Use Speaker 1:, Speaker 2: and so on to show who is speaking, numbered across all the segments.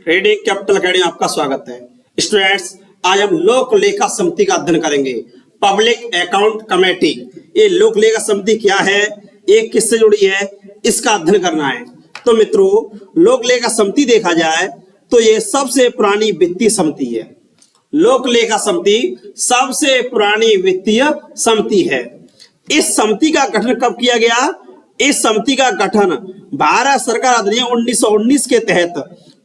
Speaker 1: Reading capital academy में आपका स्वागत है। स्टूडेंट्स, आज हम लोक लेखा समिति का अध्ययन करेंगे। पब्लिक अकाउंट कमेटी, ये लोक लेखा समिति क्या है, ये किससे जुड़ी है, इसका अध्ययन करना है। तो मित्रों, लोक लेखा समिति देखा जाए तो ये सबसे पुरानी वित्तीय समिति है। लोक लेखा समिति सबसे पुरानी वित्तीय समिति है। इस समिति का गठन कब किया गया? इस समिति का गठन भारत सरकार अधिनियम 1919 के तहत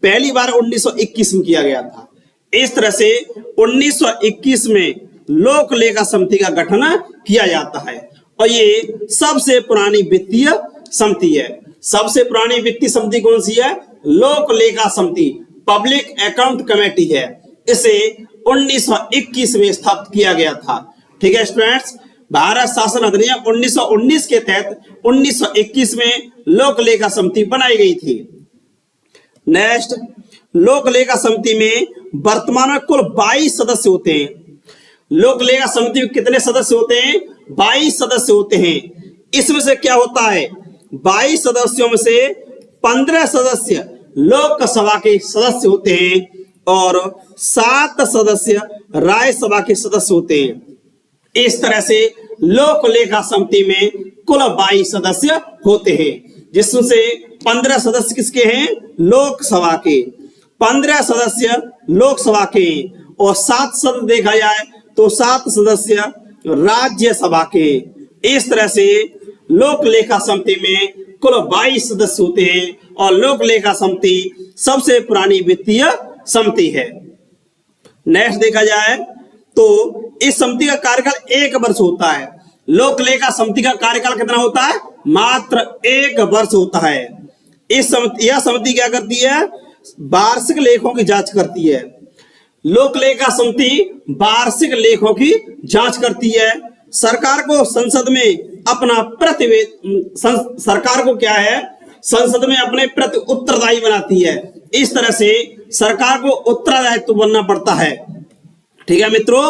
Speaker 1: पहली बार 1921 में किया गया था। इस तरह से 1921 में लोक लेखा समिति का गठन किया जाता है और ये सबसे पुरानी वित्तीय समिति है। सबसे पुरानी वित्तीय समिति कौन सी है? लोक लेखा समिति, पब्लिक अकाउंट कमेटी है। इसे 1921 में स्थापित किया गया था। ठीक है स्टूडेंट्स, भारत शासन अधिनियम 1919 के तहत 1921 में लोक लेखा समिति बनाई गई थी। नेक्स्ट, लोक लेखा समिति में वर्तमान में कुल 22 सदस्य होते हैं। लोक लेखा समिति में कितने सदस्य होते हैं? 22 सदस्य होते हैं। इसमें से क्या होता है, 22 सदस्यों में से 15 सदस्य लोकसभा के सदस्य होते हैं और 7 सदस्य राज्यसभा के सदस्य होते हैं। इस तरह से लोक लेखा समिति में कुल 22 सदस्य होते हैं, जिसमें से 15 सदस्य किसके हैं? लोकसभा के। 15 सदस्य लोकसभा के और 7 सदस्य देखा जाए तो 7 सदस्य राज्यसभा के। इस तरह से लोक लेखा समिति में कुल 22 सदस्य होते हैं और लोक लेखा समिति सबसे पुरानी वित्तीय समिति है। नेक्स्ट देखा जाए तो इस समिति का कार्यकाल 1 वर्ष होता है। लोक लेखा समिति का कार्यकाल कितना होता है? मात्र 1 वर्ष होता है। यह समिति क्या करती है? वार्षिक लेखों की जांच करती है। लोक लेखा समिति वार्षिक लेखों की जांच करती है। सरकार को संसद में अपना सरकार को क्या है, संसद में अपने प्रति उत्तरदायी बनाती है। इस तरह से सरकार को उत्तरदायित्व बनना पड़ता है। ठीक है मित्रों,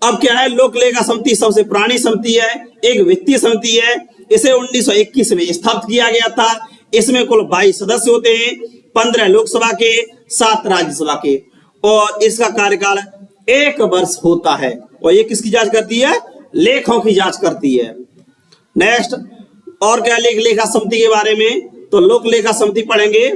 Speaker 1: अब क्या है, लोक लेखा समिति सबसे पुरानी समिति है, एक वित्तीय समिति है। इसे 1921 में स्थापित किया गया था। इसमें कुल 22 सदस्य होते हैं, 15 लोकसभा के, 7 राज्यसभा के और इसका कार्यकाल 1 वर्ष होता है। और ये किसकी जांच करती है? लेखों की जांच करती है। नेक्स्ट, और क्या लेखा समिति के बारे में, तो लोक लेखा समिति पढ़ेंगे।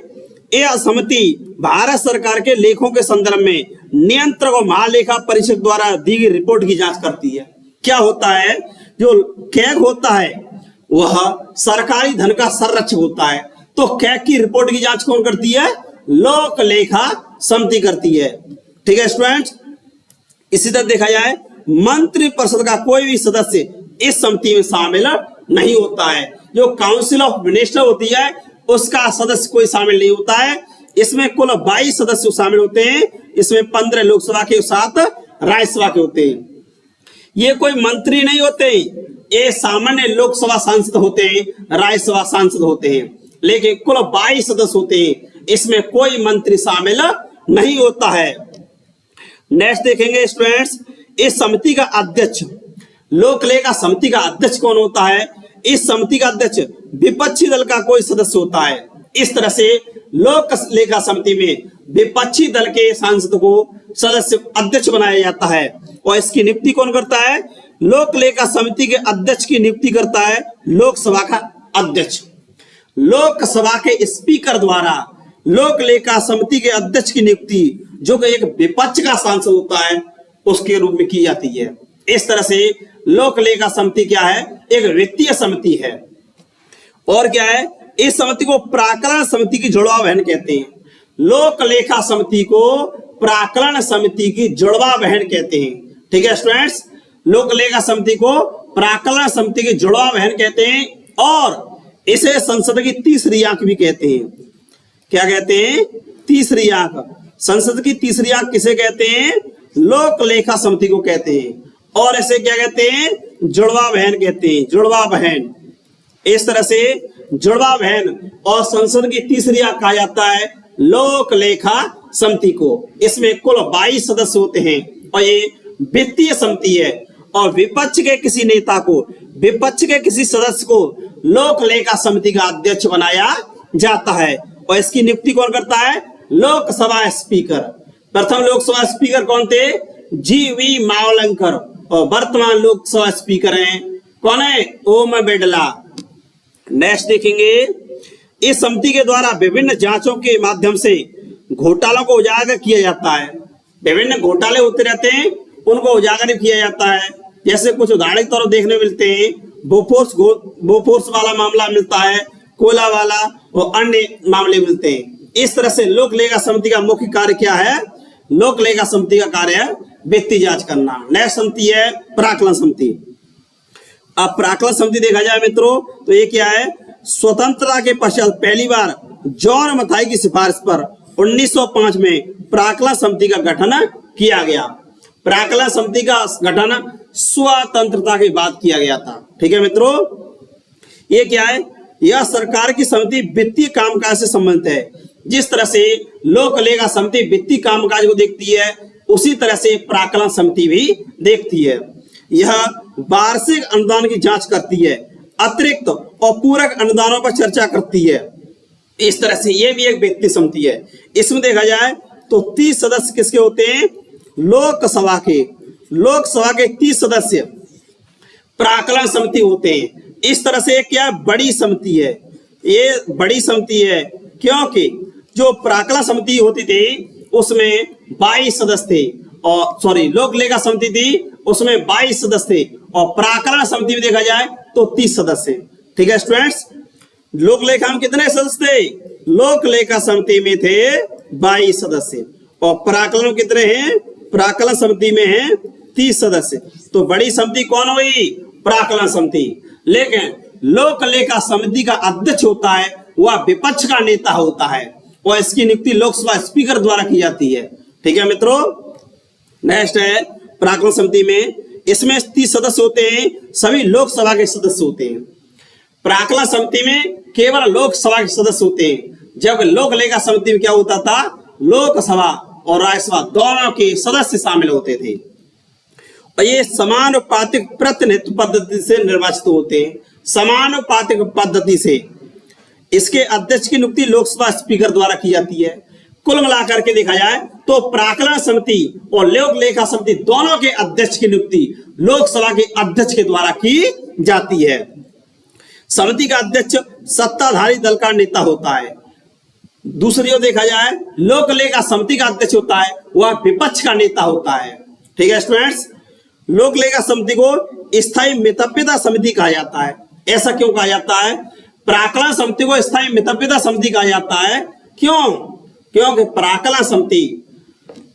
Speaker 1: यह समिति भारत सरकार के लेखों के संदर्भ में नियंत्रक और महालेखा परीक्षक द्वारा दी गई रिपोर्ट की जांच करती है। क्या होता है, जो कैग होता है वह सरकारी धन का संरक्षक होता है, तो कैग की रिपोर्ट की जांच कौन करती है? लोक लेखा समिति करती है। ठीक है स्टूडेंट्स, इसी तरह देखा जाए मंत्री परिषद का कोई भी सदस्य इस समिति में शामिल नहीं होता है। जो काउंसिल ऑफ मिनिस्टर होती है उसका सदस्य कोई शामिल नहीं होता है। इसमें कुल 22 सदस्य शामिल होते हैं। इसमें 15 लोकसभा के, 7 राज्यसभा के होते हैं। ये कोई मंत्री नहीं होते, ये सामान्य लोकसभा सांसद होते हैं, राज्यसभा सांसद होते हैं, लेकिन कुल 22 सदस्य होते हैं। इसमें कोई मंत्री शामिल नहीं होता है। नेक्स्ट देखेंगे स्टूडेंट्स, इस समिति का अध्यक्ष, लोक लेखा समिति का अध्यक्ष कौन होता है? इस समिति का अध्यक्ष विपक्षी दल का कोई सदस्य होता है। इस तरह से लोक लेखा समिति में विपक्षी दल के सांसद को सदस्य अध्यक्ष बनाया जाता है। और इसकी नियुक्ति कौन करता है? लोक लेखा समिति के अध्यक्ष की नियुक्ति करता है लोकसभा का अध्यक्ष। लोकसभा के स्पीकर द्वारा लोक लेखा समिति के अध्यक्ष की नियुक्ति, जो कि एक विपक्ष का सांसद होता है, उसके रूप में की जाती है। इस तरह से लोक लेखा समिति क्या है? एक वित्तीय समिति है। और क्या है, इस समिति को प्राक्कलन समिति की जुड़वा बहन कहते हैं। लोक लेखा समिति को प्राक्कलन समिति की जुड़वा बहन कहते हैं। ठीक है स्टूडेंट्स, लोक लेखा समिति को प्राक्कलन समिति की जुड़वा बहन कहते हैं और इसे संसद की तीसरी आंख भी कहते हैं। क्या कहते हैं? तीसरी आंख। संसद की तीसरी आंख किसे कहते हैं? लोक लेखा समिति को कहते हैं। और इसे क्या कहते हैं? जुड़वा बहन कहते हैं, जुड़वा बहन। इस तरह से जुड़वा बहन और संसद की तीसरी आंख कहा जाता है लोक लेखा समिति को। इसमें कुल 22 सदस्य होते हैं और ये वित्तीय समिति है। और विपक्ष के किसी नेता को, विपक्ष के किसी सदस्य को लोक लेखा समिति का अध्यक्ष बनाया जाता है और इसकी नियुक्ति कौन करता है? लोकसभा स्पीकर। प्रथम लोकसभा स्पीकर कौन थे? जीवी मावलंकर। और वर्तमान लोकसभा स्पीकर हैं कौन है? ओम बिड़ला। नेक्स्ट देखेंगे, इस समिति के द्वारा विभिन्न जांचों के माध्यम से घोटालों को उजागर किया जाता है। विभिन्न घोटाले होते रहते हैं, उनको उजागर किया जाता है। जैसे कुछ उदाहरण के तौर पर देखने मिलते हैं, बोफोर्स वाला मामला मिलता है, कोयला वाला और अन्य मामले मिलते हैं। इस तरह से लोक लेखा समिति का मुख्य कार्य क्या है? लोक लेखा समिति का कार्य है वित्तीय जांच करना। नेक्स्ट समिति है प्राक्कलन समिति। अब प्राक्कलन समिति देखा जाए मित्रों तो ये क्या है? स्वतंत्रता के पश्चात पहली बार जॉन मथाई की सिफारिश पर 1905 में प्राक्कलन समिति का गठन किया गया। प्राक्कलन समिति का गठन स्वतंत्रता के बाद किया गया था। ठीक है मित्रों, ये क्या है? यह सरकार की समिति वित्तीय कामकाज से संबंधित है। जिस तरह से लोक लेखा समिति वित्तीय कामकाज को देखती है, उसी तरह से प्राक्कलन समिति भी देखती है। यह वार्षिक अनुदान की जांच करती है, अतिरिक्त और पूरक अनुदानों पर चर्चा करती है। इस तरह से यह भी एक वित्तीय समिति है। इसमें देखा जाए तो 30 सदस्य किसके होते हैं? लोकसभा के 30 सदस्य प्राक्कलन समिति होते हैं। इस तरह से क्या बड़ी समिति है? ये बड़ी समिति है क्योंकि जो प्राक्कलन समिति होती थी उसमें 22 सदस्य थे, और लोक लेखा समिति थी उसमें 22 सदस्य थे, और प्राक्कलन समिति में देखा जाए तो 30 सदस्य। ठीक है स्टूडेंट्स, लोक लेखा में कितने सदस्य थे? लोक लेखा समिति में थे 22 सदस्य, और प्राक्कलन में कितने हैं? प्राक्कलन समिति में हैं 30 सदस्य। तो बड़ी समिति कौन हुई? प्राक्कलन समिति। लेकिन लोक लेखा समिति का अध्यक्ष होता है वह विपक्ष का नेता होता है, और इसकी नियुक्ति लोकसभा स्पीकर द्वारा की जाती है। ठीक है मित्रों, नेक्स्ट है प्राक्कलन समिति में, इसमें 30 सदस्य होते हैं, सभी लोकसभा के सदस्य होते हैं। प्राक्कलन समिति में केवल लोकसभा के सदस्य होते हैं, जब लोक लेखा समिति में क्या होता था? लोकसभा और राज्यसभा दोनों के सदस्य शामिल होते थे। और ये समानुपातिक प्रतिनिधित्व पद्धति से निर्वाचित होते हैं, समानुपातिक पद्धति से। इसके अध्यक्ष की नियुक्ति लोकसभा स्पीकर द्वारा की जाती है। कुल मिलाकर के देखा जाए तो प्राक्कलन समिति और लोक लेखा समिति दोनों के अध्यक्ष की नियुक्ति लोकसभा के अध्यक्ष के द्वारा की जाती है। समिति का अध्यक्ष सत्ताधारी दल का नेता होता है। दूसरी ओर देखा जाए लोक लेखा समिति का अध्यक्ष होता है वह विपक्ष का नेता होता है। ठीक है स्टूडेंट्स, लोक लेखा समिति को स्थायी मितव्यता समिति कहा जाता है। ऐसा क्यों कहा जाता है? प्राक्कलन समिति को स्थायी मितव्यता समिति कहा जाता है। क्यों? क्योंकि प्राक्कलन समिति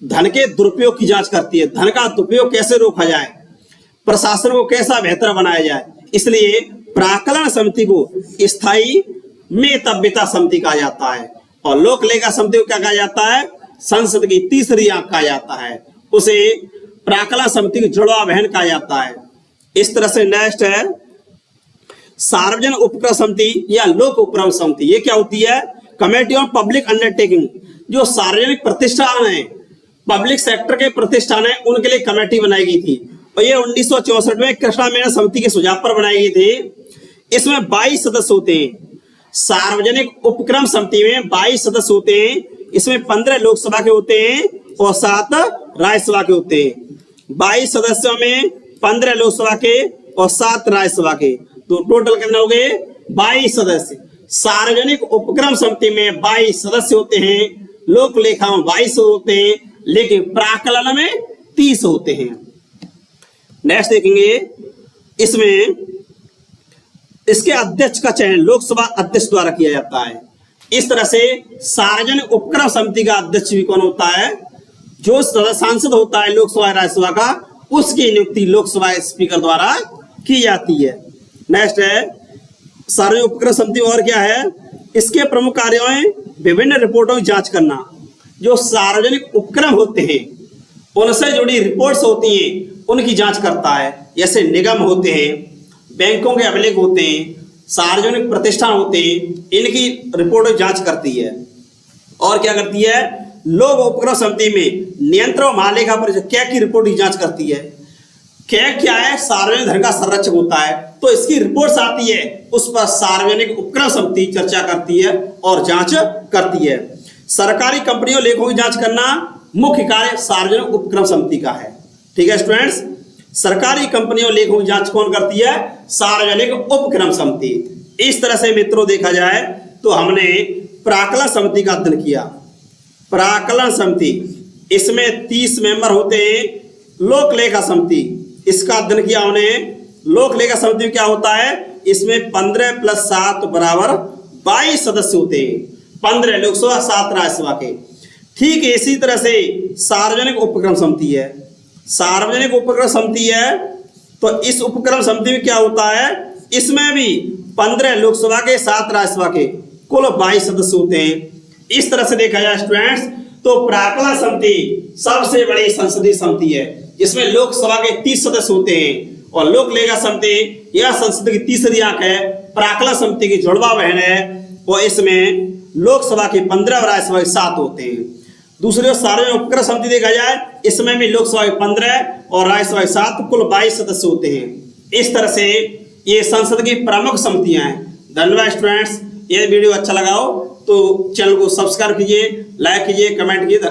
Speaker 1: धन के दुरुपयोग की जांच करती है, धन का दुरुपयोग कैसे रोका जाए, प्रशासन को कैसा बेहतर बनाया जाए, इसलिए प्राक्कलन समिति को स्थायी मितव्यता समिति कहा जाता है। और लोक लेखा समिति को क्या कहा जाता है? संसद की तीसरी आंख कहा जाता है, उसे प्राक्कलन समिति की जुड़वा बहन कहा जाता है। इस तरह से नेक्स्ट है सार्वजनिक उपक्रम समिति या लोक उपक्रम समिति। ये क्या होती है? Committee on public undertaking. जो सार्वजनिक प्रतिष्ठान है, पब्लिक सेक्टर के प्रतिष्ठान है, उनके लिए कमेटी बनाई गई थी, और ये 1964 में कृष्णा मेनन समिति के सुझाव पर बनाई गई थी। इसमें 22 सदस्य होते हैं। सार्वजनिक उपक्रम समिति में 22 सदस्य होते हैं। इसमें 15 लोकसभा के होते हैं और 7 राज्यसभा के होते हैं। 22 सदस्यों में 15 लोकसभा के और 7 राज्यसभा के, तो टोटल कितने हो गए? 22 सदस्य। सार्वजनिक उपक्रम समिति में 22 सदस्य होते हैं, लोक लेखा में 22 होते हैं, लेकिन प्राक्कलन में 30 होते हैं। नेक्स्ट देखेंगे, इसमें इसके अध्यक्ष का चयन लोकसभा अध्यक्ष द्वारा किया जाता है। इस तरह से सार्वजनिक उपक्रम समिति का अध्यक्ष भी कौन होता है? जो सांसद होता है लोकसभा राज्यसभा का, उसकी नियुक्ति लोकसभा स्पीकर द्वारा की जाती है। नेक्स्ट है सार्वजनिक उपक्रम समिति। और क्या है? इसके प्रमुख कार्यों में विभिन्न रिपोर्टों की जांच करना। जो सार्वजनिक उपक्रम होते हैं उनसे जुड़ी रिपोर्ट्स होती हैं उनकी जांच करता है। जैसे निगम होते हैं, बैंकों के अभिलेख होते हैं, सार्वजनिक प्रतिष्ठान होते हैं, इनकी रिपोर्टों की जांच करती है। और क्या करती है? लोक उपक्रम समिति में नियंत्रण महालेखा परीक्षक कैग की रिपोर्ट की जांच करती है। कैग क्या है? सार्वजनिक धन का संरक्षक होता है, तो इसकी रिपोर्ट्स आती है, उस पर सार्वजनिक उपक्रम समिति चर्चा करती है और जांच करती है। सरकारी कंपनियों लेखों की जांच करना मुख्य कार्य सार्वजनिक उपक्रम समिति का है। ठीक है स्टूडेंट्स, सरकारी कंपनियों लेखों की जांच कौन करती है? सार्वजनिक उपक्रम समिति। इस तरह से मित्रों देखा जाए तो हमने प्राक्कलन समिति का अध्ययन किया। प्राक्कलन समिति, इसमें 30 मेंबर होते हैं। लोक लेखा समिति, इसका अध्ययन किया हमने। लोक लेखा समिति में क्या होता है? इसमें 15 + 7 = 22 सदस्य होते हैं। 15 लोकसभा, 7 राज्यसभा के। ठीक है, इसी तरह से सार्वजनिक उपक्रम समिति है। सार्वजनिक उपक्रम समिति है तो इस उपक्रम समिति में क्या होता है? इसमें भी 15 लोकसभा के, 7 राज्यसभा के, कुल 22 सदस्य होते हैं। इस तरह से देखा जाए स्टूडेंट्स तो प्राक्कलन समिति सबसे बड़ी संसदीय समिति है, जिसमें लोकसभा के 30 सदस्य होते हैं और लोक लेखा समिति यह संसद की तीसरी आंख है, प्राक्कलन समिति की जुड़वा बहन है और इसमें लोकसभा के 15 और राज्यसभा के 7 होते हैं। दूसरी ओर सार्वजनिक उपक्रम समिति देखा जाए, इसमें भी लोकसभा के 15 और राज्यसभा के 7, कुल 22 सदस्य होते हैं। इस तरह से ये संसद की प्रमुख समितियां हैं। धन्यवाद स्टूडेंट्स। ये वीडियो अच्छा लगा हो तो चैनल को सब्सक्राइब कीजिए, लाइक कीजिए, कमेंट कीजिए।